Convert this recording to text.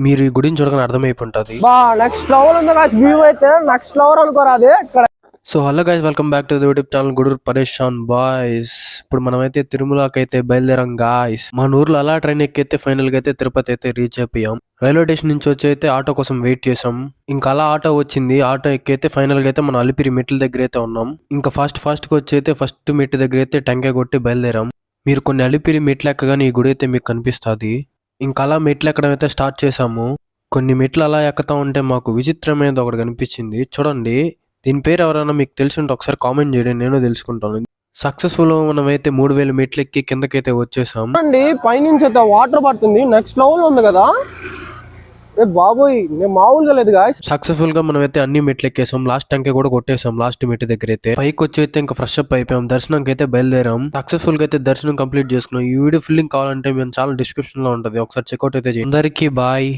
మీరు ఈ గుడిని చూడగానే అర్థమైపోయింటది. బా నెక్స్ట్ లెవెల్ ఉంది గాయ్స్, వ్యూ అయితే నెక్స్ట్ లెవెల్ అనుకోరా అది ఇక్కడ. So hello guys, welcome back to the YouTube channel Gudur పరేషాన్ బాయ్స్. ఇప్పుడు మనమైతే తిరుమలకి అయితే బయలుదేరాం గాయ్స్. మన ఊర్లో అలా ట్రైన్ ఎక్కితే ఫైనల్ గా అయితే తిరుపతి అయితే రీచ్ అయిపోయాం. రైల్వే స్టేషన్ నుంచి వచ్చి అయితే ఆటో కోసం వెయిట్ చేసాం. ఇంకా అలా ఆటో వచ్చింది. ఆటో ఎక్కైతే ఫైనల్ గా అయితే మనం అలిపిరి మెట్ల దగ్గర అయితే ఉన్నాం. ఇంకా ఫాస్ట్ గా వచ్చి అయితే ఫస్ట్ మెట్టు దగ్గర అయితే టెంకాయ కొట్టి బయలుదేరాం. మీరు కొన్ని అలిపిరి మెట్లు ఎక్కగానే ఈ గుడి అయితే మీకు కనిపిస్తుంది. ఇంకా అలా మెట్లు ఎక్కడం అయితే స్టార్ట్ చేసాము. కొన్ని మెట్లు అలా ఎక్కుతా ఉంటే మాకు విచిత్రమైనది ఒకటి కనిపించింది. చూడండి, దీని పేరు ఎవరైనా మీకు తెలిసి ఉంటే ఒకసారి కామెంట్ చేయండి, నేను తెలుసుకుంటాను. సక్సెస్ఫుల్ మనమైతే 3000 మెట్లు ఎక్కి కిందకైతే వచ్చేసాం. చూడండి పైనుంచి అయితే వాటర్ పడుతుంది, నెక్స్ట్ లెవెల్ ఉంది కదా. ఏ బాబోయ్, నేను మామూలుగా లేదు గాయ్స్. సక్సెస్ఫుల్ గా మనమైతే అన్ని మెట్లు ఎక్కేసాం. లాస్ట్ టంకే కూడా కొట్టేసాం. లాస్ట్ మెట్టు దగ్గర అయితే పైకి వచ్చి అయితే ఇంకా ఫ్రెష్ అప్ అయిపోయాం. దర్శనంకి అయితే బయలుదేరాం. సక్సెస్ఫుల్ గా అయితే దర్శనం కంప్లీట్ చేసుకున్నాం. ఈ వీడియో ఫిల్లింగ్ కావాలంటే మేము చాలా డిస్క్రిప్షన్ లో ఉంటది, ఒకసారి చెక్అౌట్ అయితే చేయండి. అందరికీ బాయ్.